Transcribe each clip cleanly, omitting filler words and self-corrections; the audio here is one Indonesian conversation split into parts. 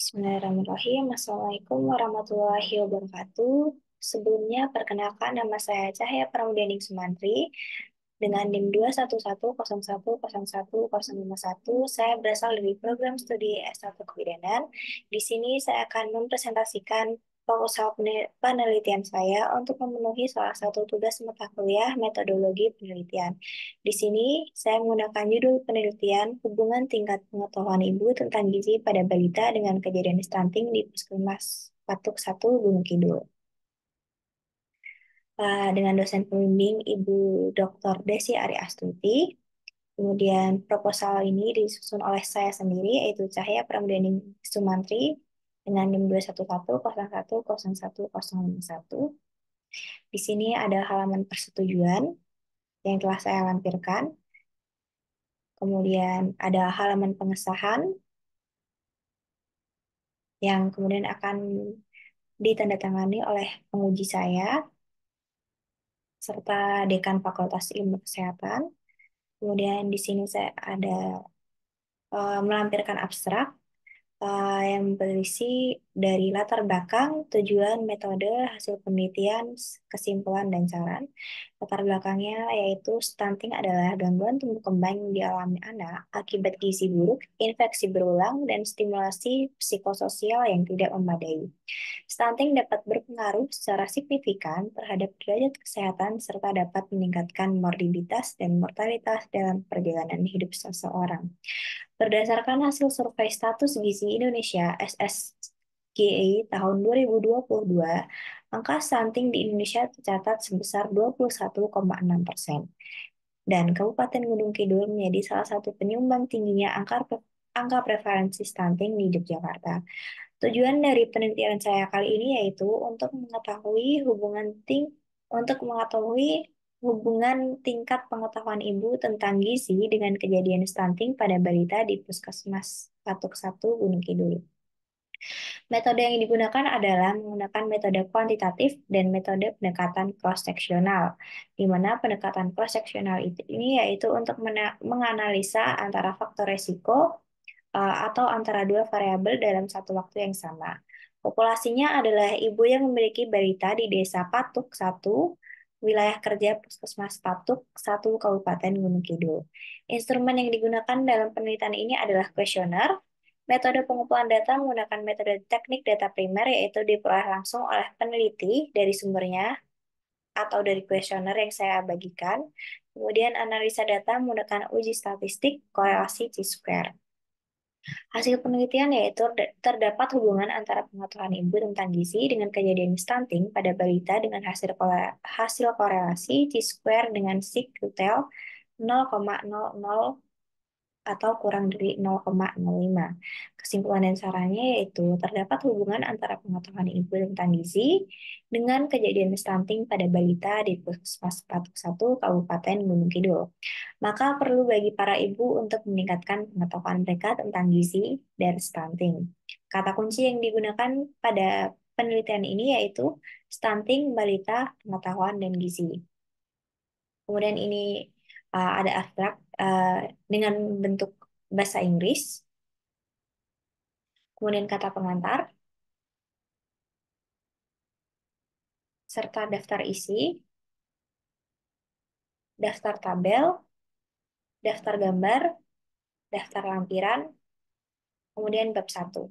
Bismillahirrahmanirrahim. Assalamualaikum warahmatullahi wabarakatuh. Sebelumnya, perkenalkan nama saya Cahya Pramudianing Sumantri dengan NIM 21101010151. Saya berasal dari program studi S1 Kebidanan. Di sini saya akan mempresentasikan proposal penelitian saya untuk memenuhi salah satu tugas mata kuliah metodologi penelitian. Di sini saya menggunakan judul penelitian hubungan tingkat pengetahuan ibu tentang gizi pada balita dengan kejadian stunting di Puskesmas Patuk 1 Gunung Kidul. Dengan dosen pembimbing Ibu Dr. Desi Ari Astuti. Kemudian proposal ini disusun oleh saya sendiri, yaitu Cahya Pramudianing Sumantri dengan NIM 21101010151. Di sini ada halaman persetujuan yang telah saya lampirkan. Kemudian ada halaman pengesahan yang kemudian akan ditandatangani oleh penguji saya serta Dekan Fakultas Ilmu Kesehatan. Kemudian di sini saya ada melampirkan abstrak yang berisi dari latar belakang, tujuan, metode, hasil penelitian, kesimpulan, dan saran. Latar belakangnya yaitu stunting adalah gangguan tumbuh kembang yang dialami anak akibat gizi buruk, infeksi berulang, dan stimulasi psikososial yang tidak memadai. Stunting dapat berpengaruh secara signifikan terhadap derajat kesehatan serta dapat meningkatkan morbiditas dan mortalitas dalam perjalanan hidup seseorang. Berdasarkan hasil survei status gizi Indonesia SSGI tahun 2022, angka stunting di Indonesia tercatat sebesar 21,6%. Dan Kabupaten Gunung Kidul menjadi salah satu penyumbang tingginya angka prevalensi stunting di Yogyakarta. Tujuan dari penelitian saya kali ini yaitu untuk mengetahui hubungan tingkat pengetahuan ibu tentang gizi dengan kejadian stunting pada balita di Puskesmas Patuk 1 Gunung Kidul. Metode yang digunakan adalah menggunakan metode kuantitatif dan metode pendekatan cross-seksional, di mana pendekatan cross-seksional ini yaitu untuk menganalisa antara faktor resiko atau antara dua variabel dalam satu waktu yang sama. Populasinya adalah ibu yang memiliki balita di Desa Patuk 1, wilayah kerja Puskesmas Patuk 1, Kabupaten Gunung Kidul. Instrumen yang digunakan dalam penelitian ini adalah kuesioner. Metode pengumpulan data menggunakan metode teknik data primer, yaitu diperoleh langsung oleh peneliti dari sumbernya atau dari kuesioner yang saya bagikan. Kemudian analisa data menggunakan uji statistik korelasi T-square. Hasil penelitian yaitu terdapat hubungan antara pengetahuan ibu tentang gizi dengan kejadian stunting pada balita dengan hasil korelasi T-square dengan sigma 0,00 atau kurang dari 0,05. Kesimpulan dan sarannya yaitu terdapat hubungan antara pengetahuan ibu tentang gizi dengan kejadian stunting pada balita di Puskesmas Patuk 1 Kabupaten Gunung Kidul. Maka perlu bagi para ibu untuk meningkatkan pengetahuan mereka tentang gizi dan stunting. Kata kunci yang digunakan pada penelitian ini yaitu stunting, balita, pengetahuan, dan gizi. Kemudian ini ada abstrak dengan bentuk bahasa Inggris, kemudian kata pengantar, serta daftar isi, daftar tabel, daftar gambar, daftar lampiran, kemudian bab 1.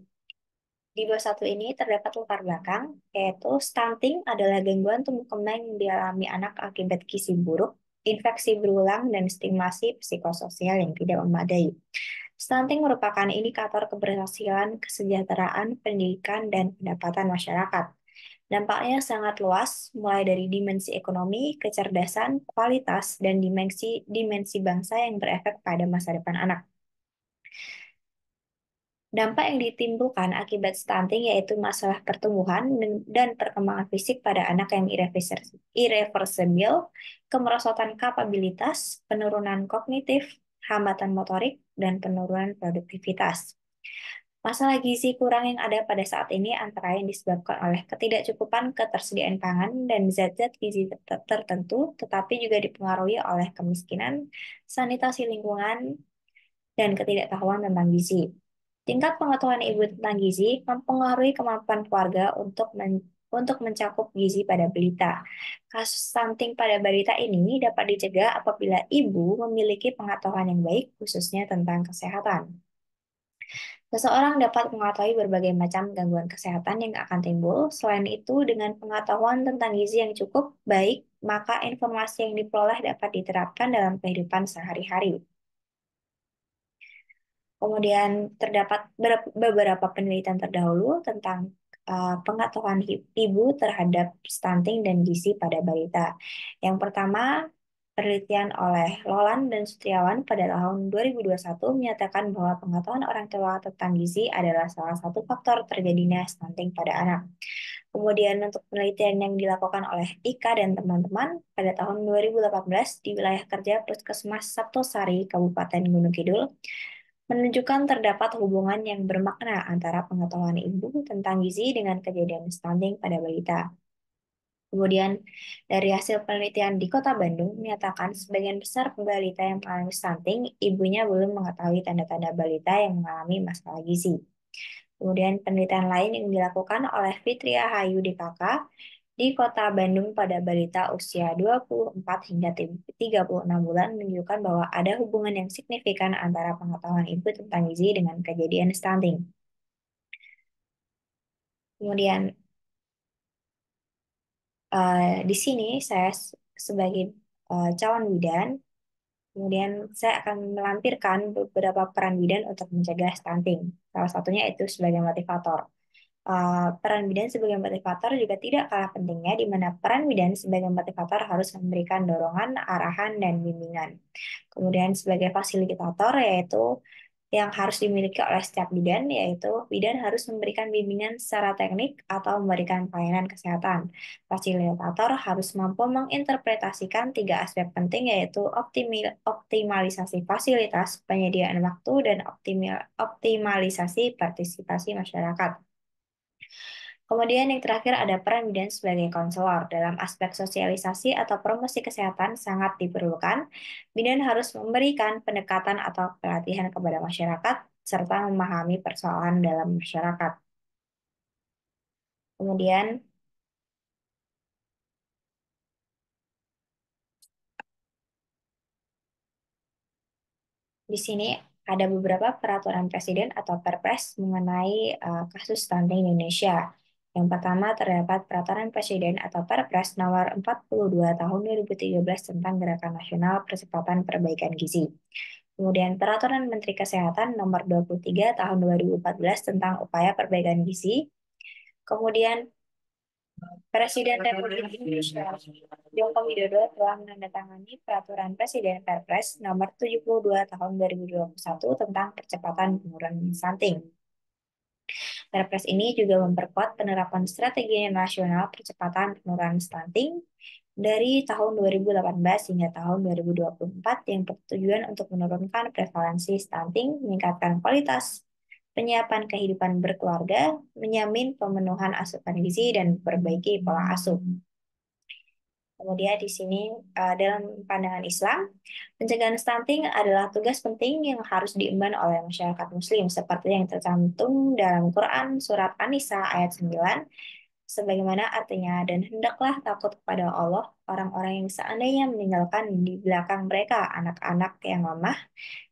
Di bab 1 ini terdapat latar belakang, yaitu stunting adalah gangguan tumbuh kembang yang dialami anak akibat gizi buruk, infeksi berulang, dan stimulasi psikososial yang tidak memadai. Stunting merupakan indikator keberhasilan, kesejahteraan, pendidikan, dan pendapatan masyarakat. Dampaknya sangat luas, mulai dari dimensi ekonomi, kecerdasan, kualitas, dan dimensi bangsa yang berefek pada masa depan anak. Dampak yang ditimbulkan akibat stunting yaitu masalah pertumbuhan dan perkembangan fisik pada anak yang irreversibel, kemerosotan kapabilitas, penurunan kognitif, hambatan motorik, dan penurunan produktivitas. Masalah gizi kurang yang ada pada saat ini antara yang disebabkan oleh ketidakcukupan ketersediaan pangan dan zat-zat gizi tertentu, tetapi juga dipengaruhi oleh kemiskinan, sanitasi lingkungan, dan ketidaktahuan tentang gizi. Tingkat pengetahuan ibu tentang gizi mempengaruhi kemampuan keluarga untuk mencakup gizi pada balita. Kasus stunting pada balita ini dapat dicegah apabila ibu memiliki pengetahuan yang baik, khususnya tentang kesehatan. Seseorang dapat mengetahui berbagai macam gangguan kesehatan yang akan timbul. Selain itu, dengan pengetahuan tentang gizi yang cukup baik, maka informasi yang diperoleh dapat diterapkan dalam kehidupan sehari-hari. Kemudian terdapat beberapa penelitian terdahulu tentang pengetahuan ibu terhadap stunting dan gizi pada balita. Yang pertama, penelitian oleh Lolan dan Sutriawan pada tahun 2021 menyatakan bahwa pengetahuan orang tua tentang gizi adalah salah satu faktor terjadinya stunting pada anak. Kemudian untuk penelitian yang dilakukan oleh Ika dan teman-teman pada tahun 2018 di wilayah kerja Puskesmas Saptosari, Kabupaten Gunung Kidul, menunjukkan terdapat hubungan yang bermakna antara pengetahuan ibu tentang gizi dengan kejadian stunting pada balita. Kemudian, dari hasil penelitian di Kota Bandung menyatakan sebagian besar balita yang mengalami stunting, ibunya belum mengetahui tanda-tanda balita yang mengalami masalah gizi. Kemudian penelitian lain yang dilakukan oleh Fitria Hayu DKK di Kota Bandung pada balita usia 24 hingga 36 bulan menunjukkan bahwa ada hubungan yang signifikan antara pengetahuan ibu tentang gizi dengan kejadian stunting. Kemudian di sini saya sebagai calon bidan, kemudian saya akan melampirkan beberapa peran bidan untuk mencegah stunting. Salah satunya itu sebagai motivator. Peran bidan sebagai motivator juga tidak kalah pentingnya, di mana peran bidan sebagai motivator harus memberikan dorongan, arahan, dan bimbingan. Kemudian sebagai fasilitator, yaitu yang harus dimiliki oleh setiap bidan, yaitu bidan harus memberikan bimbingan secara teknik atau memberikan pelayanan kesehatan. Fasilitator harus mampu menginterpretasikan tiga aspek penting, yaitu optimalisasi fasilitas, penyediaan waktu, dan optimalisasi partisipasi masyarakat. Kemudian yang terakhir ada peran bidan sebagai konselor. Dalam aspek sosialisasi atau promosi kesehatan sangat diperlukan. Bidan harus memberikan pendekatan atau pelatihan kepada masyarakat serta memahami persoalan dalam masyarakat. Kemudian di sini ada beberapa peraturan presiden atau Perpres mengenai kasus stunting di Indonesia. Yang pertama terdapat peraturan presiden atau Perpres nomor 42 tahun 2013 tentang Gerakan Nasional Percepatan Perbaikan Gizi. Kemudian peraturan Menteri Kesehatan nomor 23 tahun 2014 tentang upaya perbaikan gizi. Kemudian Presiden Republik Indonesia Joko Widodo telah menandatangani Peraturan Presiden Perpres nomor 72 tahun 2021 tentang percepatan penurunan stunting. Perpres ini juga memperkuat penerapan strategi nasional percepatan penurunan stunting dari tahun 2018 hingga tahun 2024 yang bertujuan untuk menurunkan prevalensi stunting, meningkatkan kualitas penyiapan kehidupan berkeluarga, menjamin pemenuhan asupan gizi, dan memperbaiki pola asuh. Kemudian di sini dalam pandangan Islam, pencegahan stunting adalah tugas penting yang harus diemban oleh masyarakat Muslim seperti yang tercantum dalam Quran Surat An-Nisa ayat 9, sebagaimana artinya, dan hendaklah takut kepada Allah orang-orang yang seandainya meninggalkan di belakang mereka anak-anak yang lemah,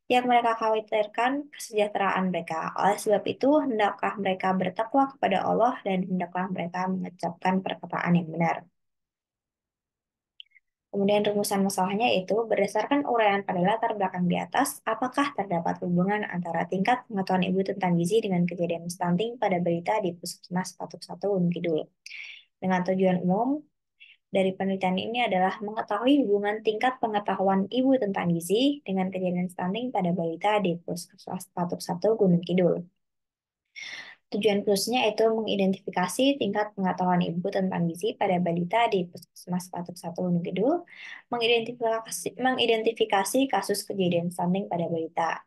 yang mereka khawatirkan kesejahteraan mereka. Oleh sebab itu, hendaklah mereka bertakwa kepada Allah dan hendaklah mereka mengucapkan perkataan yang benar. Kemudian rumusan masalahnya itu berdasarkan uraian pada latar belakang di atas, apakah terdapat hubungan antara tingkat pengetahuan ibu tentang gizi dengan kejadian stunting pada balita di Puskesmas Patuk 1 Gunung Kidul. Dengan tujuan umum dari penelitian ini adalah mengetahui hubungan tingkat pengetahuan ibu tentang gizi dengan kejadian stunting pada balita di Puskesmas Patuk 1 Gunung Kidul. Tujuan khususnya itu mengidentifikasi tingkat pengetahuan ibu tentang gizi pada balita di Puskesmas Patuk 1 Gunung Kidul, mengidentifikasi kasus kejadian stunting pada balita.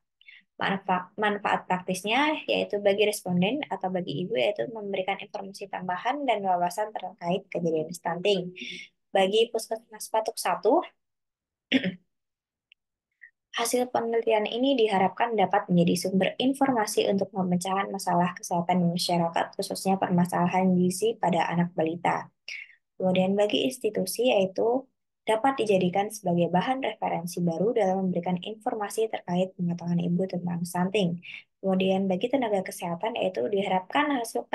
Manfaat praktisnya yaitu bagi responden atau bagi ibu yaitu memberikan informasi tambahan dan wawasan terkait kejadian stunting. Bagi Puskesmas Patuk 1, Hasil penelitian ini diharapkan dapat menjadi sumber informasi untuk pemecahan masalah kesehatan di masyarakat, khususnya permasalahan gizi pada anak balita. Kemudian bagi institusi yaitu dapat dijadikan sebagai bahan referensi baru dalam memberikan informasi terkait pengetahuan ibu tentang stunting. Kemudian bagi tenaga kesehatan yaitu diharapkan hasil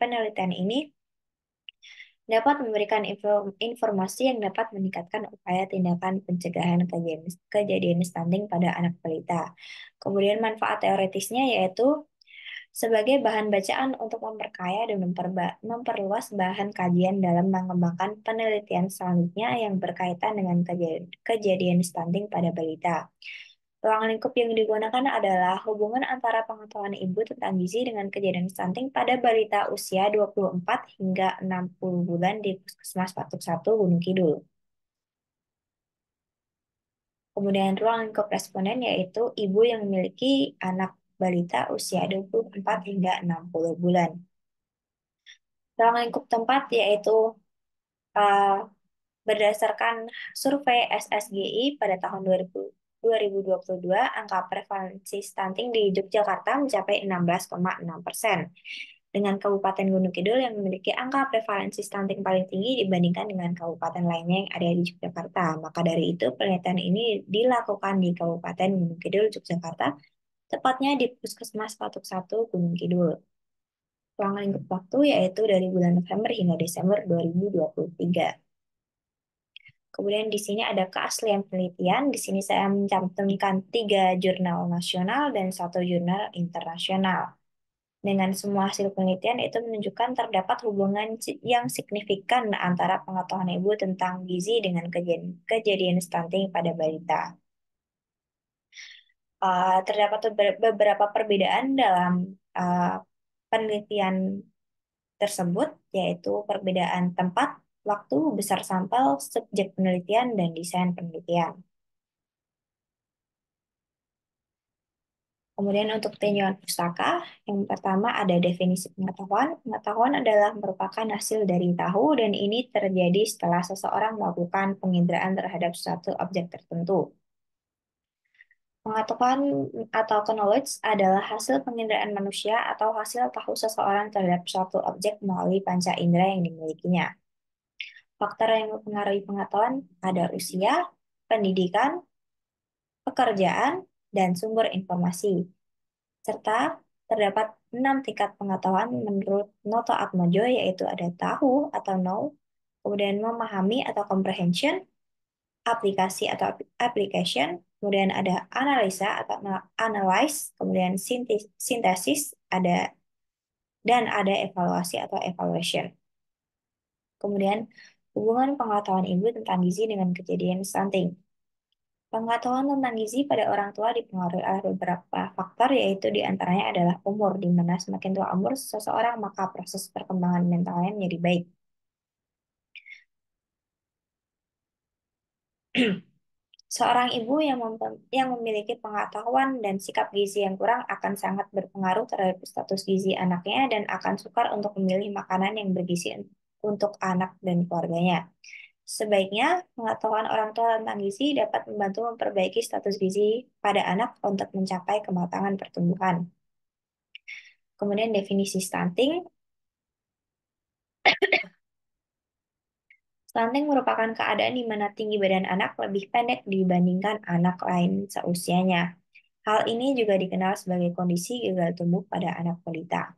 penelitian ini dapat memberikan informasi yang dapat meningkatkan upaya tindakan pencegahan kejadian stunting pada anak balita. Kemudian manfaat teoretisnya yaitu sebagai bahan bacaan untuk memperkaya dan memperluas bahan kajian dalam mengembangkan penelitian selanjutnya yang berkaitan dengan kejadian stunting pada balita. Ruang lingkup yang digunakan adalah hubungan antara pengetahuan ibu tentang gizi dengan kejadian stunting pada balita usia 24 hingga 60 bulan di Puskesmas Patuk 1 Gunung Kidul. Kemudian ruang lingkup responden yaitu ibu yang memiliki anak balita usia 24 hingga 60 bulan. Ruang lingkup tempat yaitu uh, berdasarkan survei SSGI pada tahun 2022, angka prevalensi stunting di Yogyakarta mencapai 16,6%, dengan Kabupaten Gunung Kidul yang memiliki angka prevalensi stunting paling tinggi dibandingkan dengan kabupaten lainnya yang ada di Yogyakarta. Maka dari itu, penelitian ini dilakukan di Kabupaten Gunung Kidul, Yogyakarta, tepatnya di Puskesmas Patuk 1 Gunung Kidul. Ruang lingkup waktu yaitu dari bulan November hingga Desember 2023. Kemudian di sini ada keaslian penelitian. Di sini saya mencantumkan 3 jurnal nasional dan 1 jurnal internasional. Dengan semua hasil penelitian itu menunjukkan terdapat hubungan yang signifikan antara pengetahuan ibu tentang gizi dengan kejadian stunting pada balita. Terdapat beberapa perbedaan dalam penelitian tersebut, yaitu perbedaan tempat, waktu, besar sampel, subjek penelitian, dan desain penelitian. Kemudian untuk tinjauan pustaka, yang pertama ada definisi pengetahuan. Pengetahuan adalah merupakan hasil dari tahu dan ini terjadi setelah seseorang melakukan penginderaan terhadap suatu objek tertentu. Pengetahuan atau knowledge adalah hasil penginderaan manusia atau hasil tahu seseorang terhadap suatu objek melalui panca indera yang dimilikinya. Faktor yang mempengaruhi pengetahuan ada usia, pendidikan, pekerjaan, dan sumber informasi. Serta terdapat 6 tingkat pengetahuan menurut Noto Atmojo, yaitu ada tahu atau know, kemudian memahami atau comprehension, aplikasi atau application, kemudian ada analisa atau analyze, kemudian sintesis, dan ada evaluasi atau evaluation. Kemudian hubungan pengetahuan ibu tentang gizi dengan kejadian stunting. Pengetahuan tentang gizi pada orang tua dipengaruhi oleh beberapa faktor, yaitu diantaranya adalah umur, di mana semakin tua umur seseorang, maka proses perkembangan mentalnya menjadi baik. Seorang ibu yang memiliki pengetahuan dan sikap gizi yang kurang akan sangat berpengaruh terhadap status gizi anaknya dan akan sukar untuk memilih makanan yang bergizi untuk anak dan keluarganya. Sebaiknya, pengetahuan orang tua tentang gizi dapat membantu memperbaiki status gizi pada anak untuk mencapai kematangan pertumbuhan. Kemudian definisi stunting. Stunting merupakan keadaan di mana tinggi badan anak lebih pendek dibandingkan anak lain seusianya. Hal ini juga dikenal sebagai kondisi gagal tumbuh pada anak balita.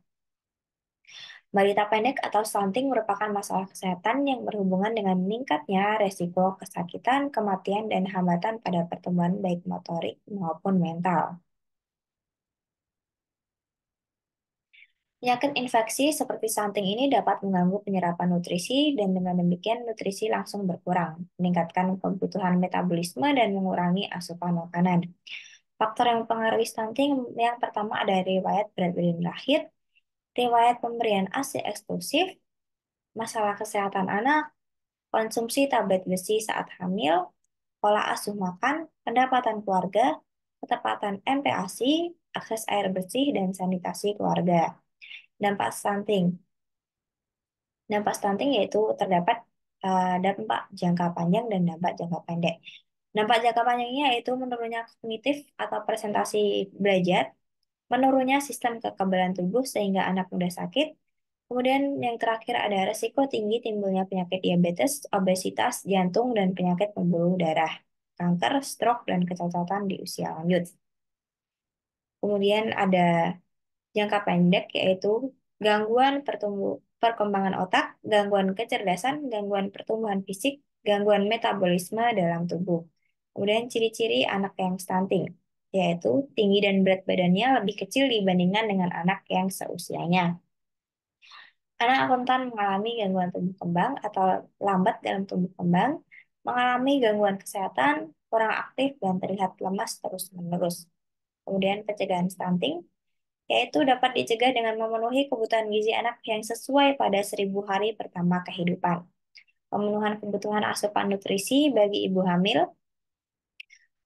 Balita pendek atau stunting merupakan masalah kesehatan yang berhubungan dengan meningkatnya resiko kesakitan, kematian, dan hambatan pada pertumbuhan baik motorik maupun mental. Penyakit infeksi seperti stunting ini dapat mengganggu penyerapan nutrisi dan dengan demikian nutrisi langsung berkurang, meningkatkan kebutuhan metabolisme dan mengurangi asupan makanan. Faktor yang mempengaruhi stunting yang pertama ada riwayat berat badan lahir, riwayat pemberian ASI eksklusif, masalah kesehatan anak, konsumsi tablet besi saat hamil, pola asuh makan, pendapatan keluarga, ketepatan MPASI, akses air bersih, dan sanitasi keluarga. Dampak stunting. Dampak stunting yaitu terdapat dampak jangka panjang dan dampak jangka pendek. Dampak jangka panjangnya yaitu menurunnya kognitif atau presentasi belajar, menurunnya sistem kekebalan tubuh sehingga anak mudah sakit. Kemudian yang terakhir ada resiko tinggi timbulnya penyakit diabetes, obesitas, jantung, dan penyakit pembuluh darah, kanker, stroke, dan kecacatan di usia lanjut. Kemudian ada jangka pendek yaitu gangguan perkembangan otak, gangguan kecerdasan, gangguan pertumbuhan fisik, gangguan metabolisme dalam tubuh. Kemudian ciri-ciri anak yang stunting, yaitu tinggi dan berat badannya lebih kecil dibandingkan dengan anak yang seusianya. Anak rentan mengalami gangguan tumbuh kembang atau lambat dalam tumbuh kembang, mengalami gangguan kesehatan, kurang aktif, dan terlihat lemas terus-menerus. Kemudian pencegahan stunting, yaitu dapat dicegah dengan memenuhi kebutuhan gizi anak yang sesuai pada 1.000 hari pertama kehidupan. Pemenuhan kebutuhan asupan nutrisi bagi ibu hamil,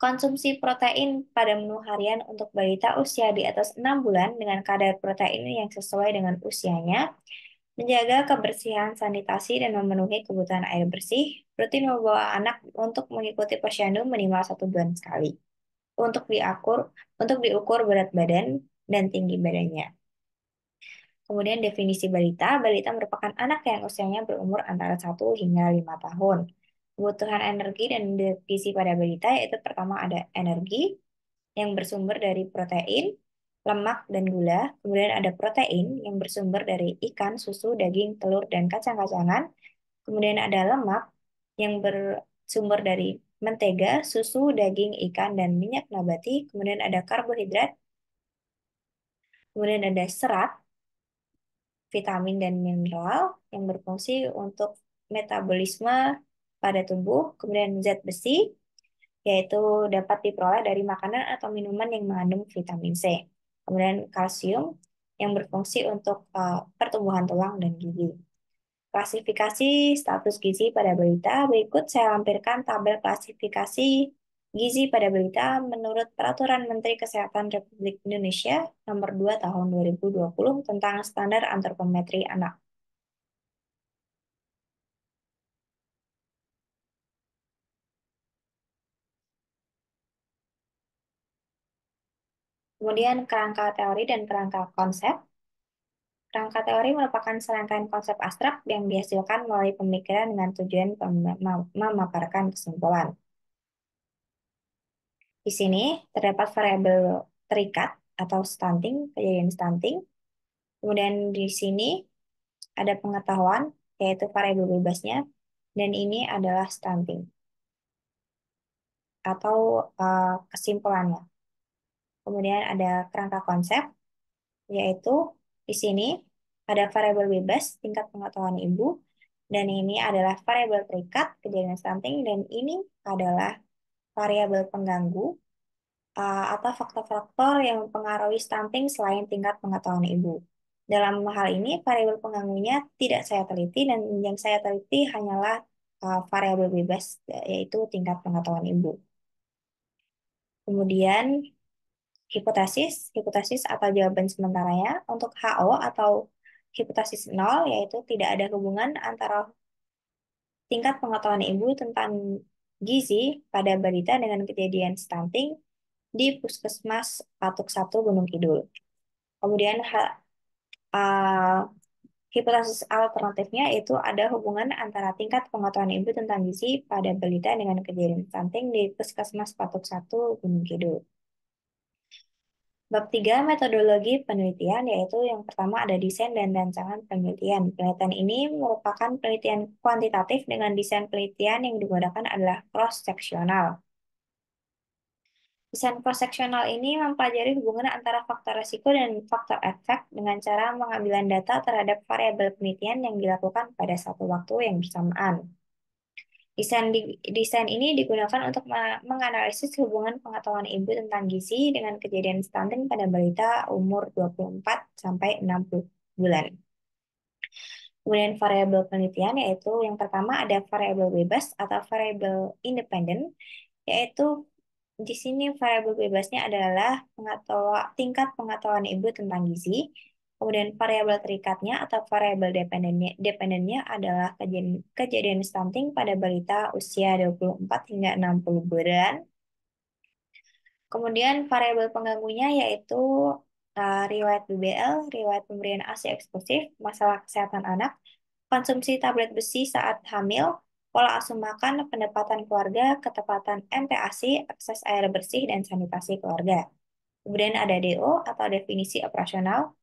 konsumsi protein pada menu harian untuk balita usia di atas 6 bulan dengan kadar protein yang sesuai dengan usianya, menjaga kebersihan sanitasi dan memenuhi kebutuhan air bersih, rutin membawa anak untuk mengikuti posyandu minimal 1 bulan sekali. Untuk diukur berat badan dan tinggi badannya. Kemudian definisi balita, balita merupakan anak yang usianya berumur antara 1 hingga 5 tahun. Kebutuhan energi dan gizi pada balita yaitu pertama ada energi yang bersumber dari protein, lemak, dan gula. Kemudian ada protein yang bersumber dari ikan, susu, daging, telur, dan kacang-kacangan. Kemudian ada lemak yang bersumber dari mentega, susu, daging, ikan, dan minyak nabati. Kemudian ada karbohidrat. Kemudian ada serat, vitamin dan mineral yang berfungsi untuk metabolisme pada tubuh, kemudian zat besi, yaitu dapat diperoleh dari makanan atau minuman yang mengandung vitamin C. Kemudian kalsium yang berfungsi untuk pertumbuhan tulang dan gigi. Klasifikasi status gizi pada balita. Berikut saya lampirkan tabel klasifikasi gizi pada balita menurut Peraturan Menteri Kesehatan Republik Indonesia Nomor 2 Tahun 2020 tentang standar antropometri anak. Kemudian kerangka teori dan kerangka konsep. Kerangka teori merupakan serangkaian konsep abstrak yang dihasilkan melalui pemikiran dengan tujuan memaparkan kesimpulan. Di sini terdapat variabel terikat atau stunting, kejadian stunting. Kemudian di sini ada pengetahuan, yaitu variabel bebasnya, dan ini adalah stunting atau kesimpulannya. Kemudian ada kerangka konsep, yaitu di sini ada variabel bebas tingkat pengetahuan ibu, dan ini adalah variabel terikat kejadian stunting, dan ini adalah variabel pengganggu atau faktor-faktor yang mempengaruhi stunting selain tingkat pengetahuan ibu. Dalam hal ini, variabel pengganggunya tidak saya teliti, dan yang saya teliti hanyalah variabel bebas, yaitu tingkat pengetahuan ibu. Kemudian, hipotesis atau jawaban sementaranya untuk HO atau hipotesis nol, yaitu tidak ada hubungan antara tingkat pengetahuan ibu tentang gizi pada balita dengan kejadian stunting di Puskesmas Patuk 1 Gunung Kidul. Kemudian uh, hipotesis alternatifnya itu ada hubungan antara tingkat pengetahuan ibu tentang gizi pada balita dengan kejadian stunting di Puskesmas Patuk 1 Gunung Kidul. Bab 3 metodologi penelitian, yaitu yang pertama ada desain dan rancangan penelitian. Penelitian ini merupakan penelitian kuantitatif dengan desain penelitian yang digunakan adalah cross-seksional. Desain cross-seksional ini mempelajari hubungan antara faktor resiko dan faktor efek dengan cara pengambilan data terhadap variabel penelitian yang dilakukan pada satu waktu yang bersamaan. Desain ini digunakan untuk menganalisis hubungan pengetahuan ibu tentang gizi dengan kejadian stunting pada balita umur 24 sampai 60 bulan. Kemudian variabel penelitian yaitu yang pertama ada variabel bebas atau variabel independen, yaitu di sini variabel bebasnya adalah tingkat pengetahuan ibu tentang gizi. Kemudian variabel terikatnya atau variabel dependennya adalah kejadian stunting pada balita usia 24 hingga 60 bulan. Kemudian variabel pengganggunya yaitu riwayat BBL, riwayat pemberian ASI eksklusif, masalah kesehatan anak, konsumsi tablet besi saat hamil, pola asuh makan, pendapatan keluarga, ketepatan MPASI, akses air bersih, dan sanitasi keluarga. Kemudian ada DO atau definisi operasional,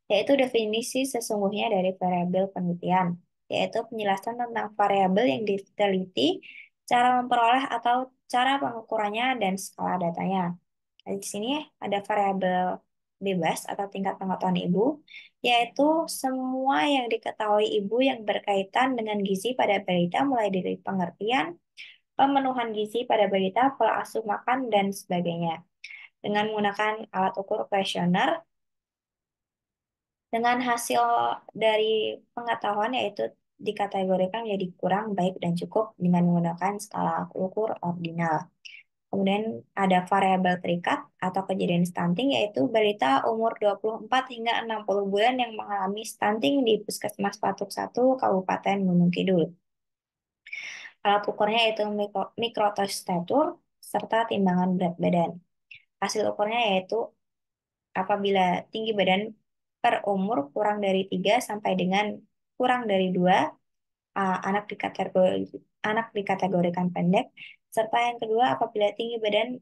yaitu definisi sesungguhnya dari variabel penelitian, yaitu penjelasan tentang variabel yang diteliti, cara memperoleh atau cara pengukurannya, dan skala datanya. Nah, di sini ada variabel bebas atau tingkat pengetahuan ibu, yaitu semua yang diketahui ibu yang berkaitan dengan gizi pada balita mulai dari pengertian, pemenuhan gizi pada balita, pola asuh makan, dan sebagainya. Dengan menggunakan alat ukur kuesioner, dengan hasil dari pengetahuan yaitu dikategorikan menjadi kurang, baik, dan cukup dengan menggunakan skala ukur ordinal. Kemudian ada variabel terikat atau kejadian stunting yaitu balita umur 24 hingga 60 bulan yang mengalami stunting di Puskesmas Patuk 1 Kabupaten Gunung Kidul. Alat ukurnya yaitu mikrotostatur serta timbangan berat badan. Hasil ukurnya yaitu apabila tinggi badan per umur kurang dari 3 sampai dengan kurang dari 2, anak dikategorikan pendek, serta yang kedua apabila tinggi badan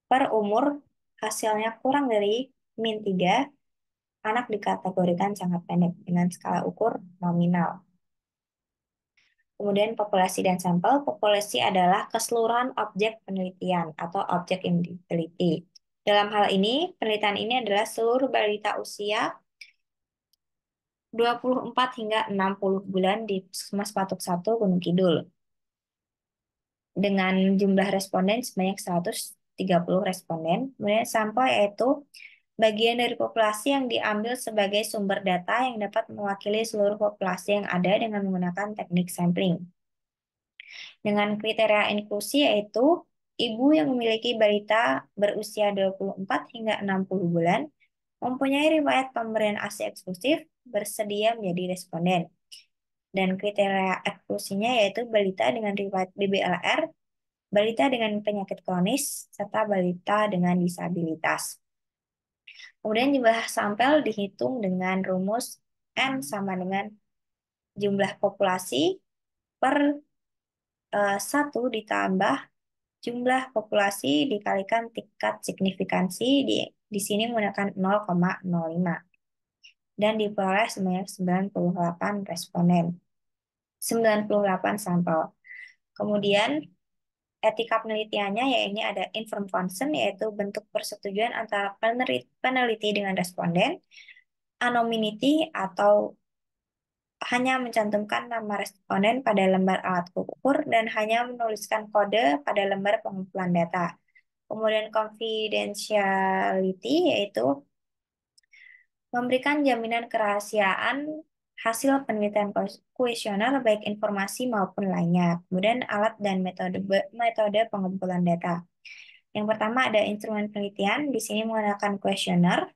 per umur hasilnya kurang dari -3, anak dikategorikan sangat pendek dengan skala ukur nominal. Kemudian populasi dan sampel. Populasi adalah keseluruhan objek penelitian atau objek yang diteliti. Dalam hal ini, penelitian ini adalah seluruh balita usia 24 hingga 60 bulan di Puskesmas Patuk 1 Gunung Kidul dengan jumlah responden sebanyak 130 responden. Kemudian sampel yaitu bagian dari populasi yang diambil sebagai sumber data yang dapat mewakili seluruh populasi yang ada dengan menggunakan teknik sampling. Dengan kriteria inklusi yaitu ibu yang memiliki balita berusia 24 hingga 60 bulan, mempunyai riwayat pemberian ASI eksklusif, bersedia menjadi responden. Dan kriteria eksklusinya yaitu balita dengan riwayat BBLR, balita dengan penyakit kronis, serta balita dengan disabilitas. Kemudian jumlah sampel dihitung dengan rumus N sama dengan jumlah populasi per 1 ditambah jumlah populasi dikalikan tingkat signifikansi di sini menggunakan 0,05 dan diperoleh sebanyak 98 responden, 98 sampel. Kemudian etika penelitiannya yaitu ada informed consent yaitu bentuk persetujuan antara peneliti dengan responden, anonymity atau hanya mencantumkan nama responden pada lembar alat ukur dan hanya menuliskan kode pada lembar pengumpulan data. Kemudian confidentiality yaitu memberikan jaminan kerahasiaan hasil penelitian kuesioner baik informasi maupun lainnya. Kemudian alat dan metode pengumpulan data. Yang pertama ada instrumen penelitian, di sini menggunakan kuesioner.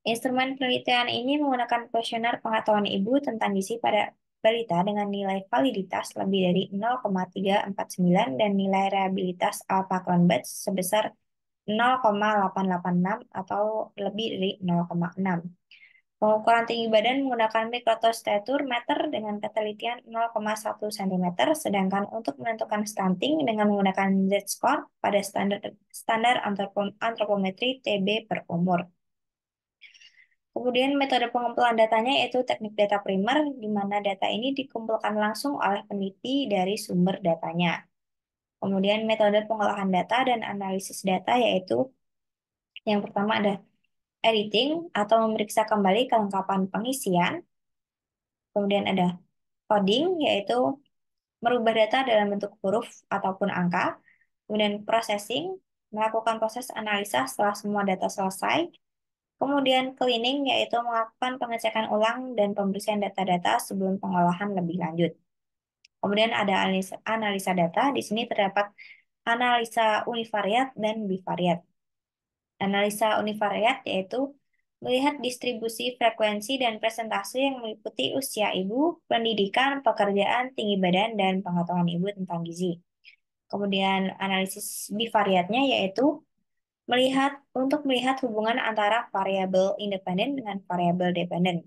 Instrumen penelitian ini menggunakan kuesioner pengetahuan ibu tentang gizi pada balita dengan nilai validitas lebih dari 0,349 dan nilai reliabilitas alpha clone batch sebesar 0,886 atau lebih dari 0,6. Pengukuran tinggi badan menggunakan mikrotostatur meter dengan ketelitian 0,1 cm, sedangkan untuk menentukan stunting dengan menggunakan Z-score pada standar antropometri TB per umur. Kemudian metode pengumpulan datanya yaitu teknik data primer, di mana data ini dikumpulkan langsung oleh peneliti dari sumber datanya. Kemudian metode pengolahan data dan analisis data yaitu yang pertama ada editing atau memeriksa kembali kelengkapan pengisian. Kemudian ada coding yaitu merubah data dalam bentuk huruf ataupun angka. Kemudian processing, melakukan proses analisa setelah semua data selesai. Kemudian cleaning yaitu melakukan pengecekan ulang dan pembersihan data-data sebelum pengolahan lebih lanjut. Kemudian ada analisa data. Di sini terdapat analisa univariat dan bivariat. Analisa univariat yaitu melihat distribusi frekuensi dan presentase yang meliputi usia ibu, pendidikan, pekerjaan, tinggi badan, dan pengetahuan ibu tentang gizi. Kemudian analisis bivariatnya yaitu melihat hubungan antara variabel independen dengan variabel dependen.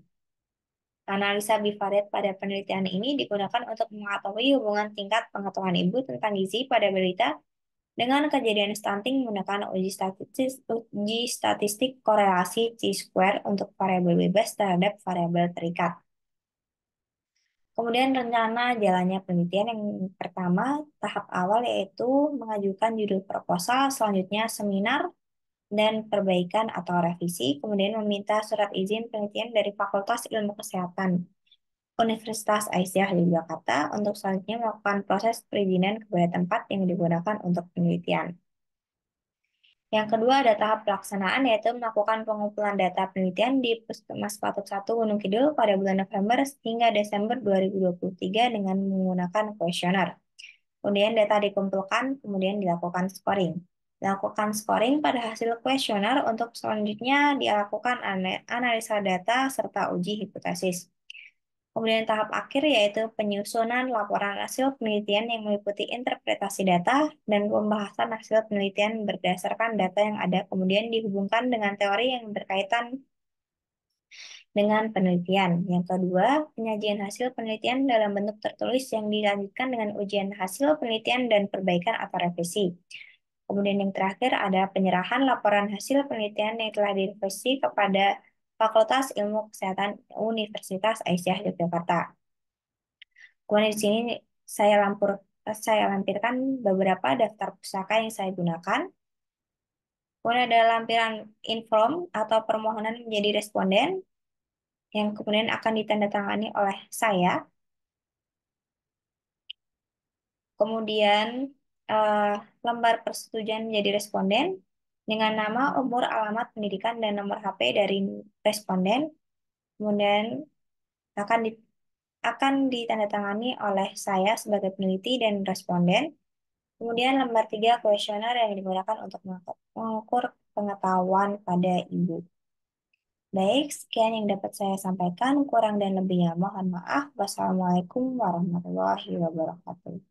Analisa bivariat pada penelitian ini digunakan untuk mengetahui hubungan tingkat pengetahuan ibu tentang gizi pada balita dengan kejadian stunting menggunakan uji statistik korelasi chi-square untuk variabel bebas terhadap variabel terikat. Kemudian rencana jalannya penelitian yang pertama, tahap awal yaitu mengajukan judul proposal, selanjutnya seminar dan perbaikan atau revisi, kemudian meminta surat izin penelitian dari Fakultas Ilmu Kesehatan Universitas Aisyah Yogyakarta untuk selanjutnya melakukan proses perizinan kepada tempat yang digunakan untuk penelitian. Yang kedua ada tahap pelaksanaan yaitu melakukan pengumpulan data penelitian di Puskesmas Patuk 1 Gunung Kidul pada bulan November hingga Desember 2023 dengan menggunakan kuesioner. Kemudian data dikumpulkan, kemudian dilakukan scoring. Dilakukan scoring pada hasil kuesioner untuk selanjutnya dilakukan analisa data serta uji hipotesis. Kemudian tahap akhir yaitu penyusunan laporan hasil penelitian yang meliputi interpretasi data dan pembahasan hasil penelitian berdasarkan data yang ada, kemudian dihubungkan dengan teori yang berkaitan dengan penelitian. Yang kedua, penyajian hasil penelitian dalam bentuk tertulis yang dilanjutkan dengan ujian hasil penelitian dan perbaikan atau revisi. Kemudian yang terakhir ada penyerahan laporan hasil penelitian yang telah direvisi kepada Fakultas Ilmu Kesehatan Universitas Aisyah Yogyakarta. Kemudian di sini saya saya lampirkan beberapa daftar pusaka yang saya gunakan. Kemudian ada lampiran inform atau permohonan menjadi responden yang kemudian akan ditandatangani oleh saya. Kemudian eh, lembar persetujuan menjadi responden dengan nama, umur, alamat pendidikan, dan nomor HP dari responden. Kemudian akan di, akan ditandatangani oleh saya sebagai peneliti dan responden. Kemudian lembar 3 kuesioner yang digunakan untuk mengukur pengetahuan pada ibu. Baik, sekian yang dapat saya sampaikan. Kurang dan lebihnya mohon maaf. Wassalamualaikum warahmatullahi wabarakatuh.